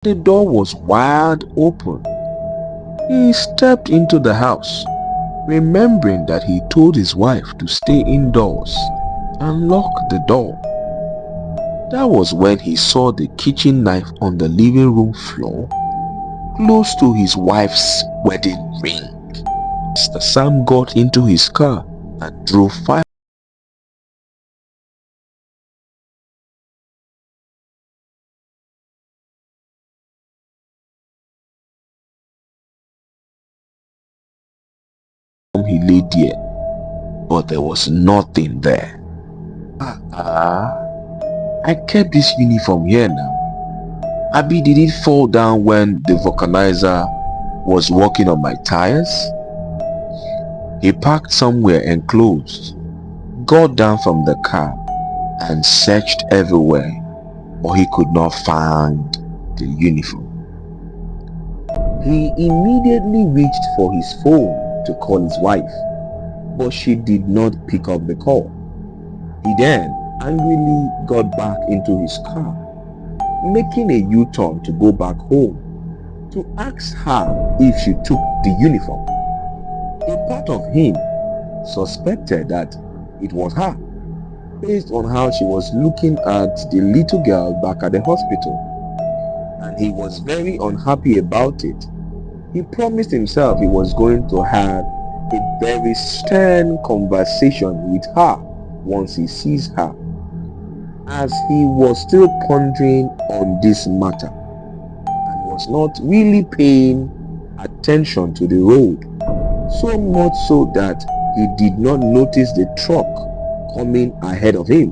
The door was wide open. He stepped into the house, remembering that he told his wife to stay indoors and lock the door. That was when he saw the kitchen knife on the living room floor, close to his wife's wedding ring. Mr. Sam got into his car and drove 5. He lay there, but there was nothing there. I kept this uniform here now. Abi, did it fall down when the vulcanizer was working on my tires? He parked somewhere enclosed, got down from the car and searched everywhere, but he could not find the uniform. He immediately reached for his phone to call his wife, but she did not pick up the call. He then angrily got back into his car, making a U-turn to go back home to ask her if she took the uniform. A part of him suspected that it was her, based on how she was looking at the little girl back at the hospital, and he was very unhappy about it. He promised himself he was going to have a very stern conversation with her once he sees her, as he was still pondering on this matter and was not really paying attention to the road, so much so that he did not notice the truck coming ahead of him.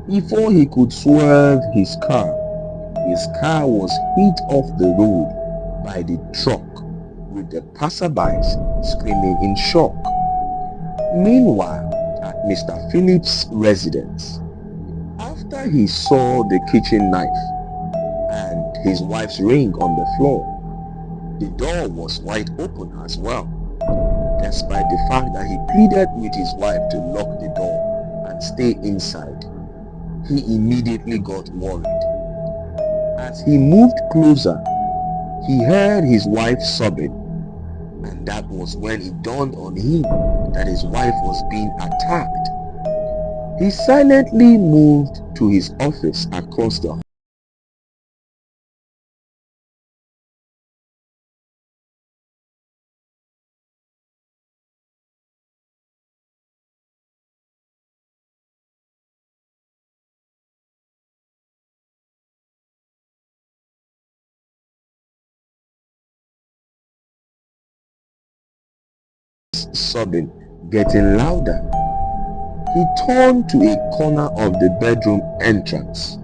Before he could swerve his car was hit off the road by the truck, with the passerbys screaming in shock. Meanwhile, at Mr. Phillips' residence, after he saw the kitchen knife and his wife's ring on the floor, the door was wide open as well, despite the fact that he pleaded with his wife to lock the door and stay inside. He immediately got worried. As he moved closer, he heard his wife sobbing, and that was when it dawned on him that his wife was being attacked. He silently moved to his office across the sobbing getting louder. He turned to a corner of the bedroom entrance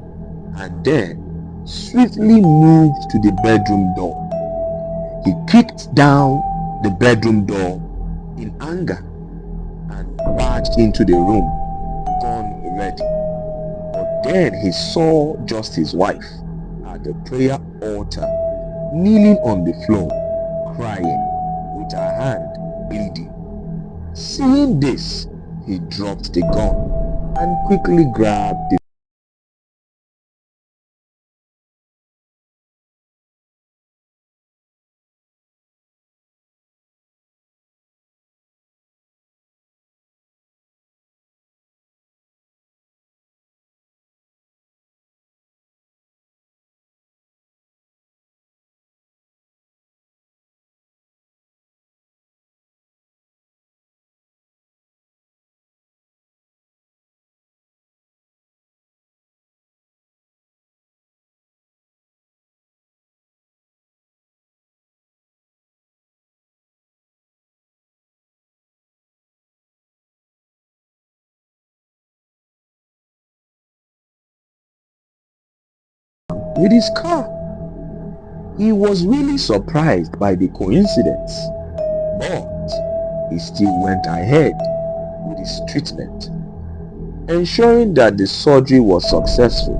and then swiftly moved to the bedroom door. He kicked down the bedroom door in anger and barged into the room, gun ready. But then he saw just his wife at the prayer altar, kneeling on the floor, crying, with her hand bleeding. Seeing this, he dropped the gun and quickly grabbed the with his car. He was really surprised by the coincidence, but he still went ahead with his treatment. Ensuring that the surgery was successful,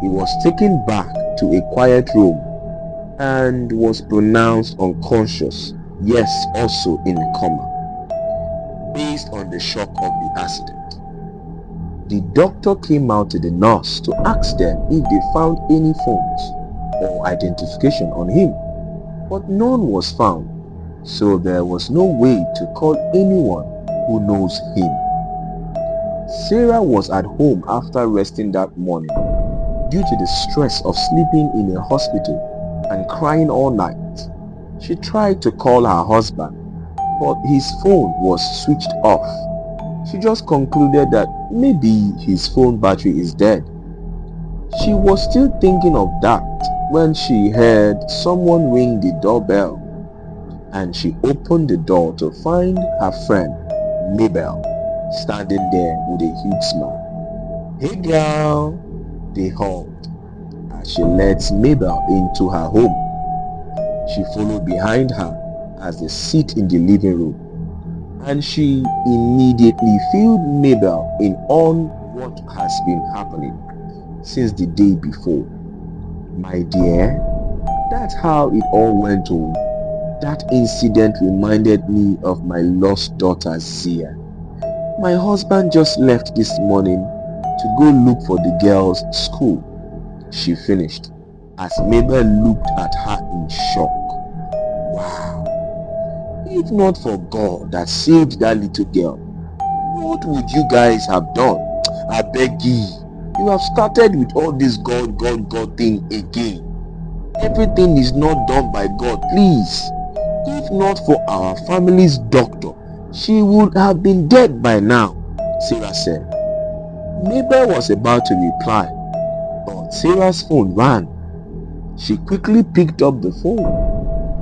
he was taken back to a quiet room and was pronounced unconscious, yes, also in a coma, based on the shock of the accident. The doctor came out to the nurse to ask them if they found any phones, or identification on him, but none was found, so there was no way to call anyone who knows him. Sarah was at home after resting that morning due to the stress of sleeping in a hospital and crying all night. She tried to call her husband, but his phone was switched off. She just concluded that maybe his phone battery is dead. She was still thinking of that when she heard someone ring the doorbell, and she opened the door to find her friend Mabel standing there with a huge smile. "Hey girl," they hugged as she let Mabel into her home. She followed behind her as they sit in the living room, and she immediately filled Mabel in on what has been happening since the day before. "My dear, that's how it all went on. That incident reminded me of my lost daughter Zia. My husband just left this morning to go look for the girls' school," she finished as Mabel looked at her in shock. Wow. If not for God that saved that little girl, what would you guys have done? I beg ye, you have started with all this God thing again. Everything is not done by God, please. If not for our family's doctor, she would have been dead by now, Sarah said. Mabel was about to reply, but Sarah's phone rang. She quickly picked up the phone.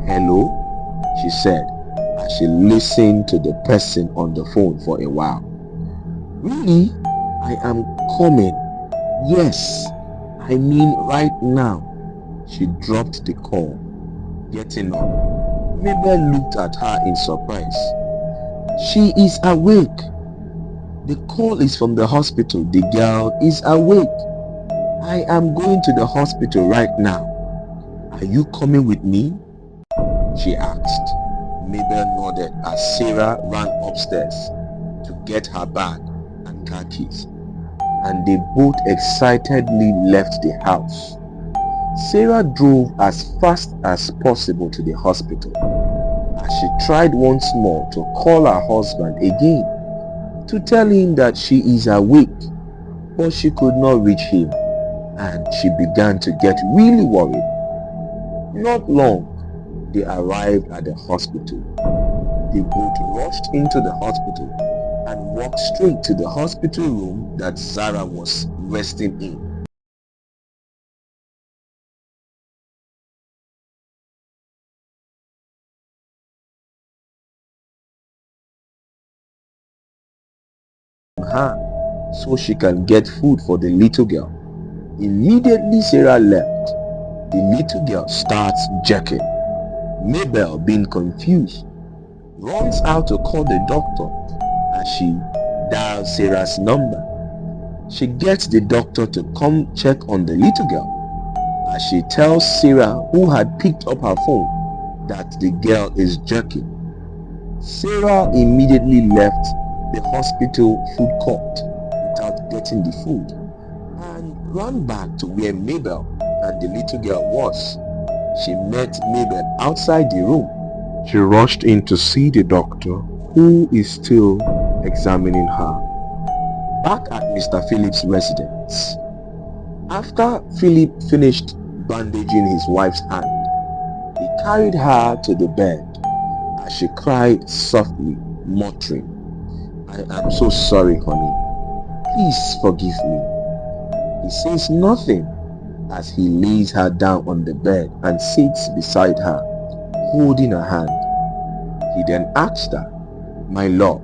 "Hello," she said as she listened to the person on the phone for a while. "Really? I am coming. Yes, I mean right now." She dropped the call. Getting up, Mabel looked at her in surprise. "She is awake. The call is from the hospital. The girl is awake. I am going to the hospital right now. Are you coming with me?" she asked. Mabel nodded as Sarah ran upstairs to get her bag and car keys, and they both excitedly left the house. Sarah drove as fast as possible to the hospital as she tried once more to call her husband again to tell him that she is awake, but she could not reach him, and she began to get really worried. Not long, they arrived at the hospital. They both rushed into the hospital and walked straight to the hospital room that Zara was resting in. Her so she can get food for the little girl. Immediately Sarah left, the little girl starts jerking. Mabel, being confused, runs out to call the doctor as she dials Sarah's number. She gets the doctor to come check on the little girl as she tells Sarah, who had picked up her phone, that the girl is jerking. Sarah immediately left the hospital food court without getting the food and ran back to where Mabel and the little girl was. She met Mabel outside the room. She rushed in to see the doctor, who is still examining her. Back at Mr. Philip's residence, after Philip finished bandaging his wife's hand, he carried her to the bed as she cried softly, muttering, "I am so sorry, honey. Please forgive me." He says nothing as he lays her down on the bed and sits beside her, holding her hand. He then asked her, "My love,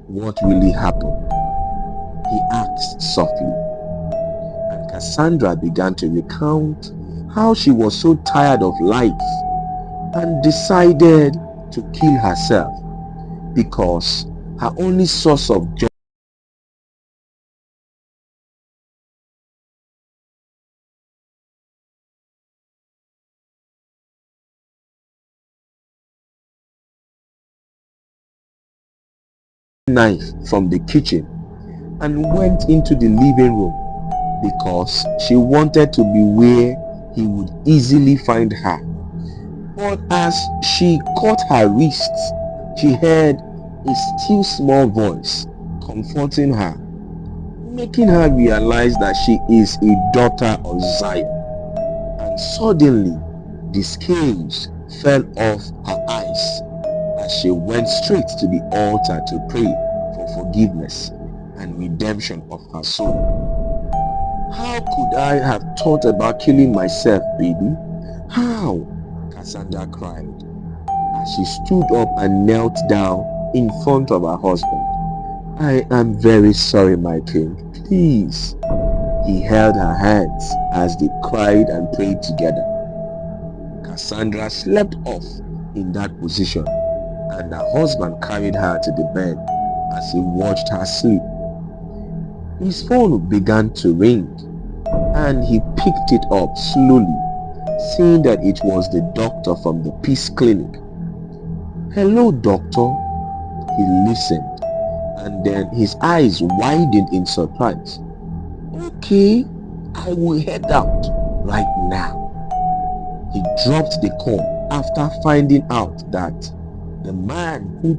what really happened?" he asked softly. And Cassandra began to recount how she was so tired of life and decided to kill herself because her only source of joy knife from the kitchen and went into the living room because she wanted to be where he would easily find her. But as she caught her wrists, she heard a still small voice comforting her, making her realize that she is a daughter of Zion. And suddenly, the scales fell off her eyes as she went straight to the altar to pray for forgiveness and redemption of her soul. How could I have thought about killing myself, baby? How? Cassandra cried as she stood up and knelt down in front of her husband. I am very sorry, my king. Please. He held her hands as they cried and prayed together. Cassandra slept off in that position, and her husband carried her to the bed as he watched her sleep. His phone began to ring, and he picked it up slowly, seeing that it was the doctor from the Peace Clinic. Hello, doctor. He listened, and then his eyes widened in surprise. Okay, I will head out right now. He dropped the call after finding out that the man who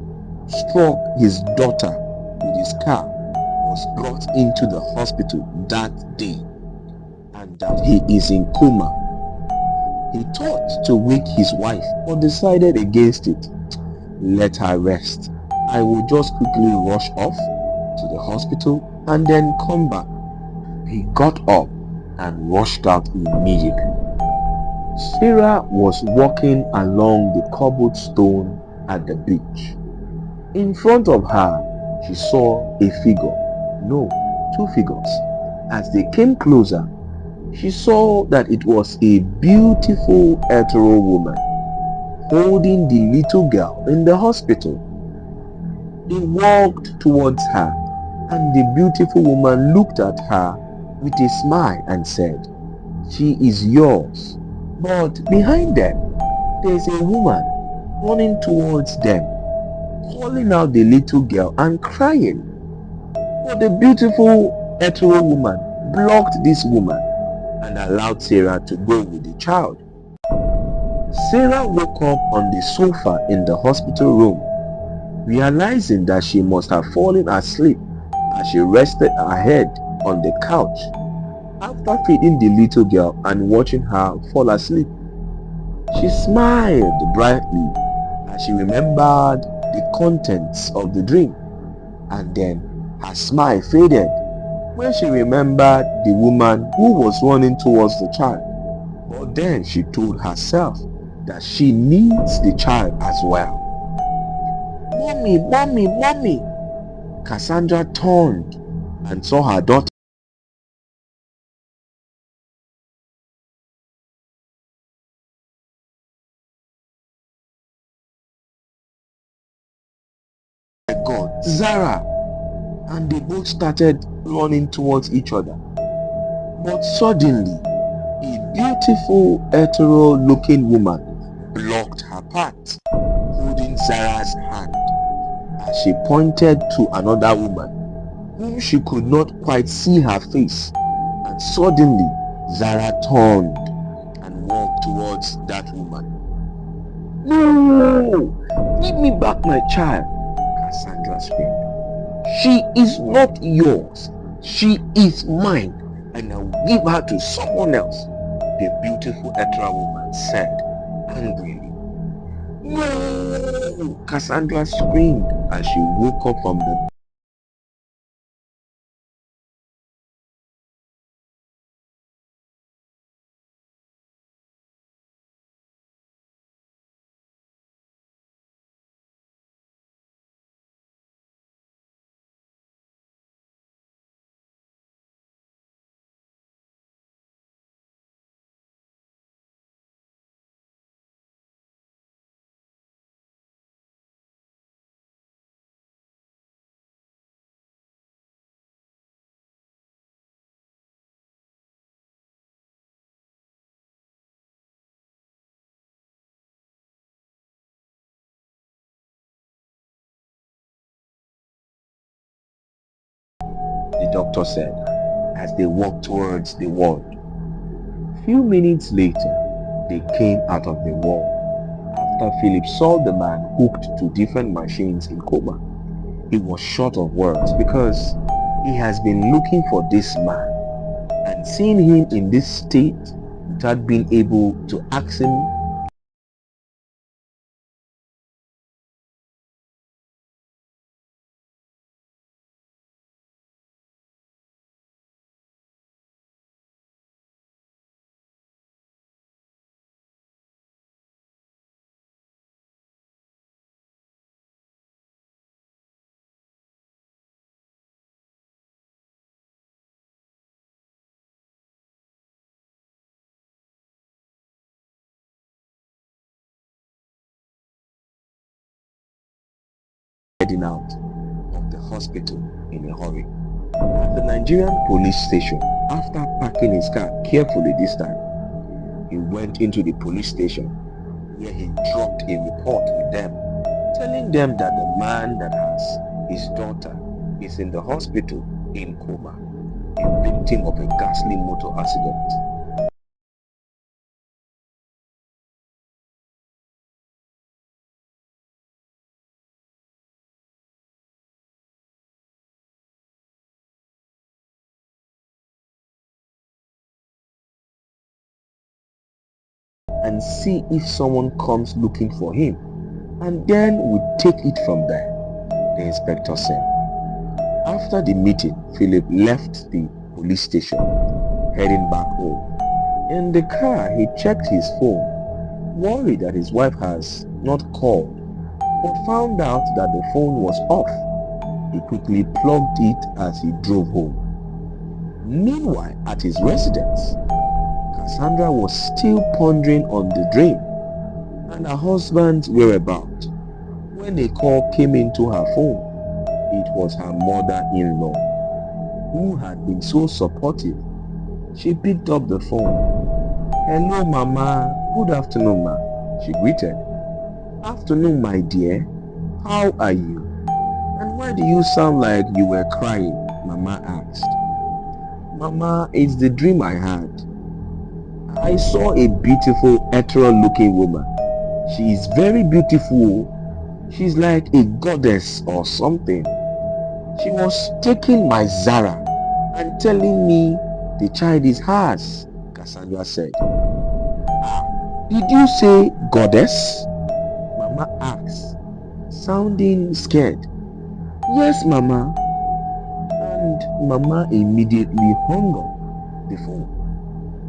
struck his daughter with his car was brought into the hospital that day and that he is in coma. He thought to wake his wife but decided against it. Let her rest. I will just quickly rush off to the hospital and then come back. He got up and rushed out immediately. Sarah was walking along the cobblestone at the beach. In front of her, she saw a figure. No, two figures. As they came closer, she saw that it was a beautiful hetero woman holding the little girl in the hospital. They walked towards her, and the beautiful woman looked at her with a smile and said, "She is yours." But behind them, there is a woman running towards them, calling out the little girl and crying. But the beautiful hetero woman blocked this woman and allowed Sarah to go with the child. Sarah woke up on the sofa in the hospital room, realizing that she must have fallen asleep as she rested her head on the couch after feeding the little girl and watching her fall asleep. She smiled brightly as she remembered the contents of the dream, and then her smile faded when she remembered the woman who was running towards the child. But then she told herself that she needs the child as well. Mommy, mommy, mommy! Cassandra turned and saw her daughter. God, Zara! And they both started running towards each other. But suddenly, a beautiful hetero-looking woman blocked her path, holding Zara's hand as she pointed to another woman whom she could not quite see her face. And suddenly, Zara turned and walked towards that woman. No! Give me back my child, Cassandra screamed. She is not yours. She is mine, and I will give her to someone else, the beautiful hetero woman said angrily. No! Cassandra screamed as she woke up from the doctor said as they walked towards the ward. Few minutes later, they came out of the ward after Philip saw the man hooked to different machines in coma. He was short of words because he has been looking for this man, and seeing him in this state without being able to ask him heading out of the hospital in a hurry. At the Nigerian police station, after parking his car carefully this time, he went into the police station where he dropped a report with them, telling them that the man that has his daughter is in the hospital in coma, a victim of a ghastly motor accident. And see if someone comes looking for him, and then we take it from there, the inspector said. After the meeting, Philip left the police station, heading back home. In the car, he checked his phone, worried that his wife has not called, but found out that the phone was off. He quickly plugged it as he drove home. Meanwhile, at his residence, Cassandra was still pondering on the dream and her husband's whereabouts when a call came into her phone. It was her mother-in-law, who had been so supportive. She picked up the phone. "Hello, Mama. Good afternoon, ma," she greeted. "Afternoon, my dear. How are you? And why do you sound like you were crying?" Mama asked. "Mama, it's the dream I had. I saw a beautiful, ethereal-looking woman. She is very beautiful. She's like a goddess or something. She was taking my Zara and telling me the child is hers," Cassandra said. "Did you say goddess?" Mama asked, sounding scared. "Yes, Mama." And Mama immediately hung up the phone.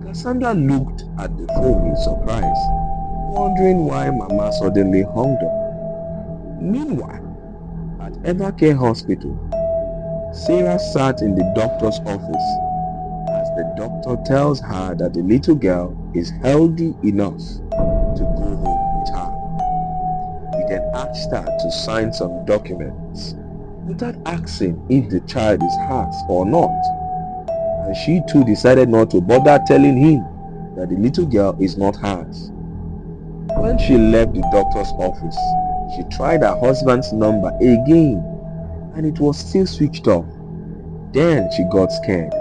Cassandra looked at the phone in surprise, wondering why Mama suddenly hung up. Meanwhile, at Evercare Hospital, Sarah sat in the doctor's office as the doctor tells her that the little girl is healthy enough to go home with her. He then asked her to sign some documents without asking if the child is hers or not. And she too decided not to bother telling him that the little girl is not hers. When she left the doctor's office, she tried her husband's number again, and it was still switched off. Then she got scared.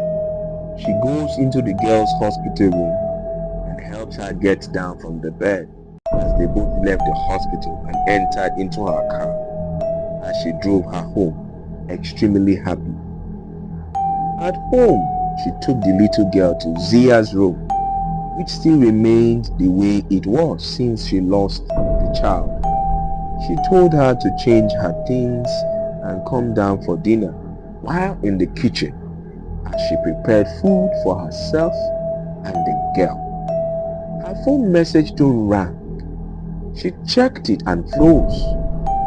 She goes into the girl's hospital room and helps her get down from the bed as they both left the hospital and entered into her car as she drove her home, extremely happy. At home, she took the little girl to Zia's room, which still remained the way it was since she lost the child. She told her to change her things and come down for dinner while in the kitchen as she prepared food for herself and the girl. Her phone message tone rang. She checked it and froze.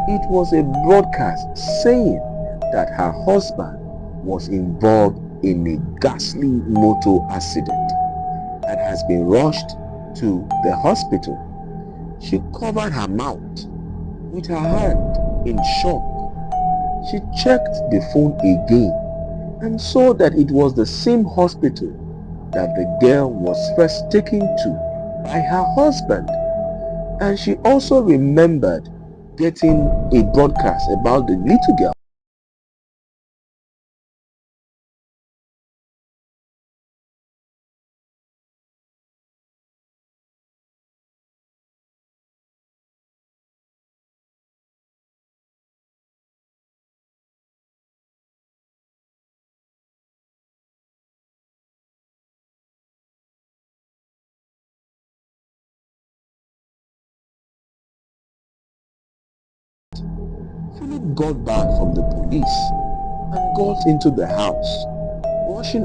It was a broadcast saying that her husband was involved in a ghastly motor accident and has been rushed to the hospital. She covered her mouth with her hand in shock. She checked the phone again and saw that it was the same hospital that the girl was first taken to by her husband. And she also remembered getting a broadcast about the little girl. Philip got back from the police and got into the house, rushing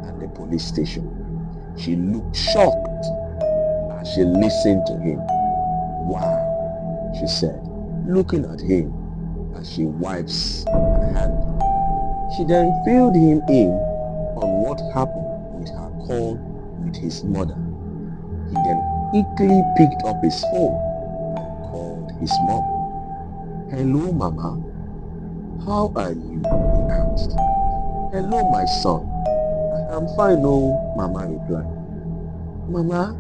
at the police station. She looked shocked as she listened to him. "Wow," she said, looking at him as she wipes her hand. She then filled him in on what happened with her call with his mother. He then quickly picked up his phone and called his mom. "Hello, Mama. How are you?" he asked. "Hello, my son. I am fine, oh," Mama replied. "Mama,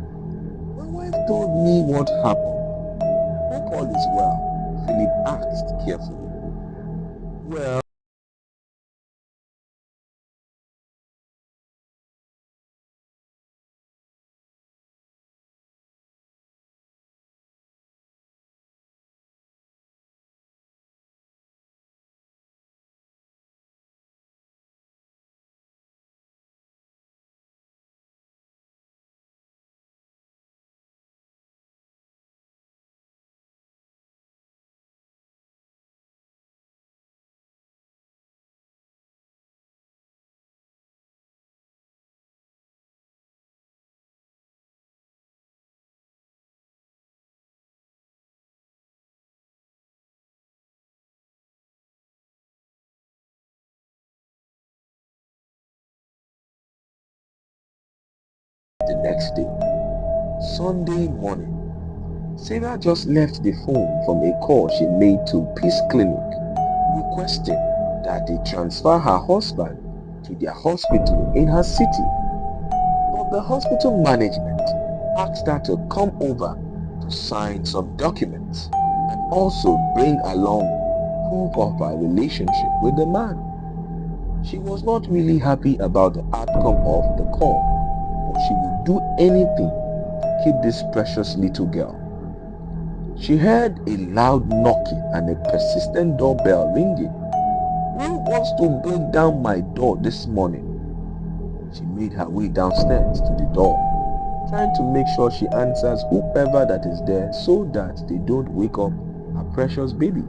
my wife told me what happened. Hope all is well," Philip asked carefully. "Well, the next day, Sunday morning, Sarah just left the phone from a call she made to Peace Clinic requesting that they transfer her husband to their hospital in her city. But the hospital management asked her to come over to sign some documents and also bring along proof of her relationship with the man. She was not really happy about the outcome of the call, but she would do anything to keep this precious little girl. She heard a loud knocking and a persistent doorbell ringing. "Who wants to break down my door this morning?" She made her way downstairs to the door, trying to make sure she answers whoever that is there so that they don't wake up her precious baby.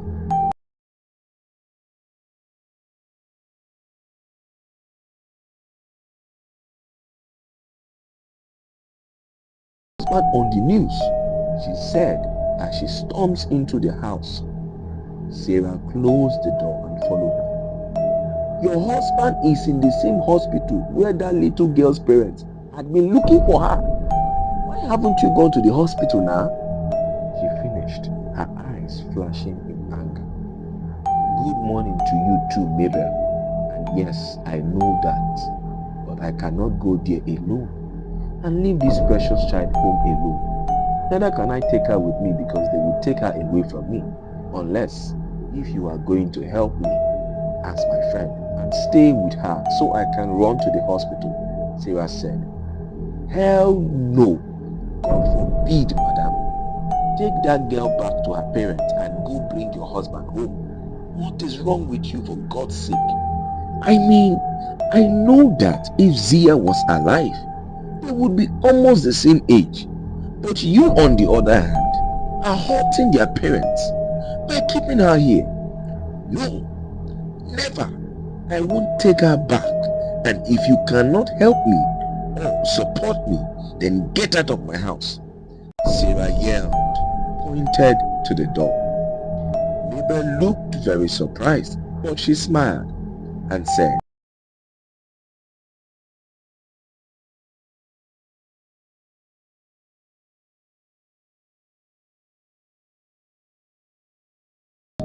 "Husband on the news," she said as she storms into the house. Sarah closed the door and followed her. "Your husband is in the same hospital where that little girl's parents had been looking for her. Why haven't you gone to the hospital now?" she finished, her eyes flashing in anger. "Good morning to you too, Mabel. And yes, I know that, but I cannot go there alone and leave this precious child home alone. Neither can I take her with me because they will take her away from me, unless if you are going to help me as my friend and stay with her so I can run to the hospital," Sarah said. "Hell no. God forbid, madam. Take that girl back to her parents and go bring your husband home. What is wrong with you, for God's sake? I mean, I know that if Zia was alive, they would be almost the same age. But you, on the other hand, are hurting their parents by keeping her here. No, never. I won't take her back. And if you cannot help me or support me, then get out of my house," Sarah yelled, pointed to the door. Mabel looked very surprised, but she smiled and said,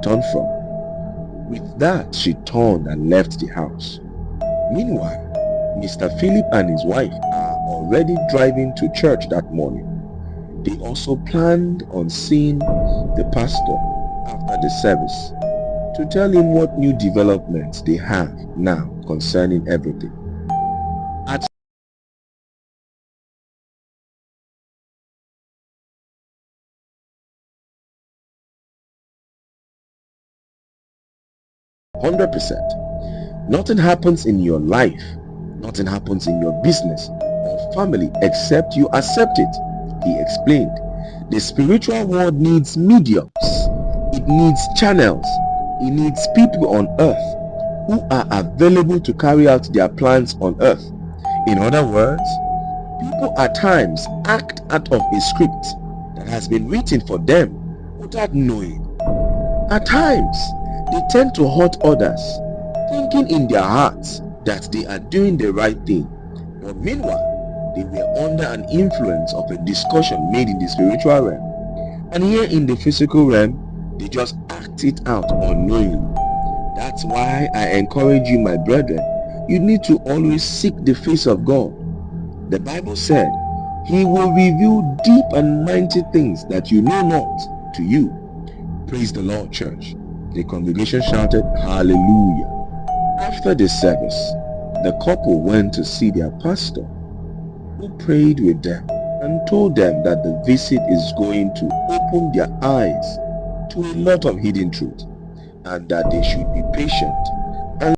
return from. With that, she turned and left the house. Meanwhile, Mr. Philip and his wife are already driving to church that morning. They also planned on seeing the pastor after the service to tell him what new developments they have now concerning everything. At 100%. Nothing happens in your life, nothing happens in your business or family except you accept it, he explained. The spiritual world needs mediums, it needs channels, it needs people on earth who are available to carry out their plans on earth. In other words, people at times act out of a script that has been written for them without knowing. At times, they tend to hurt others, thinking in their hearts that they are doing the right thing, but meanwhile, they were under an influence of a discussion made in the spiritual realm. And here in the physical realm, they just act it out unknowingly. That's why I encourage you, my brethren, you need to always seek the face of God. The Bible said, He will reveal deep and mighty things that you know not to you. Praise the Lord, church. The congregation shouted, Hallelujah. After the service, the couple went to see their pastor, who prayed with them and told them that the visit is going to open their eyes to a lot of hidden truth and that they should be patient and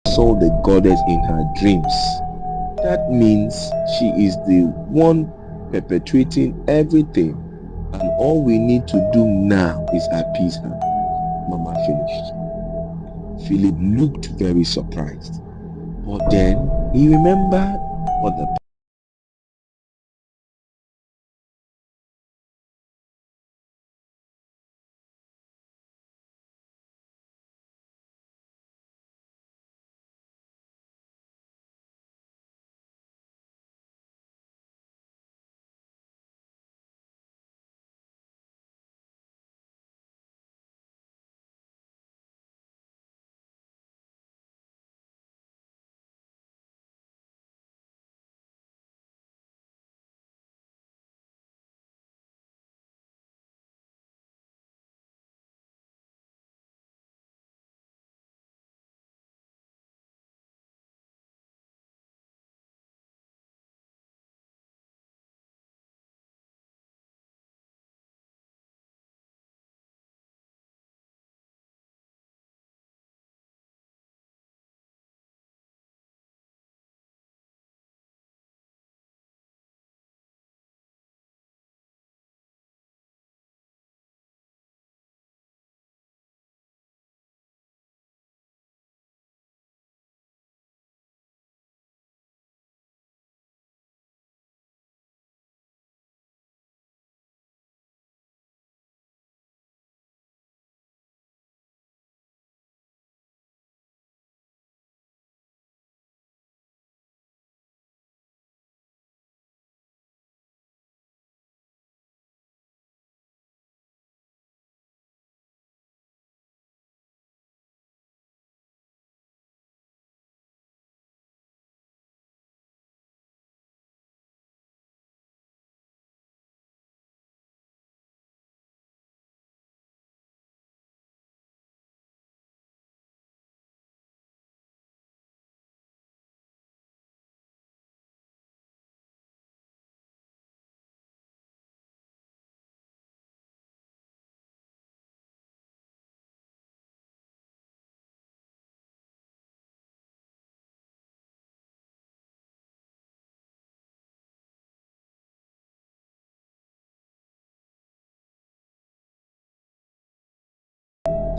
saw the goddess in her dreams. That means she is the one perpetuating everything, and all we need to do now is appease her. Mama finished. Philip looked very surprised, but then he remembered what the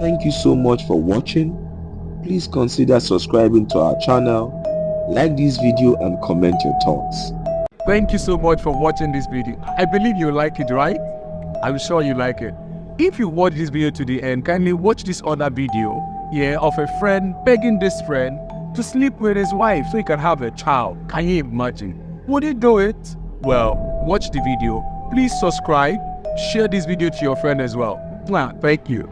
Thank you so much for watching. Please consider subscribing to our channel, like this video and comment your thoughts. Thank you so much for watching this video. I believe you like it, right? I'm sure you like it. If you watch this video to the end, kindly watch this other video of a friend begging this friend to sleep with his wife so he can have a child. Can you imagine? Would he do it? Well, watch the video. Please subscribe. Share this video to your friend as well. Thank you.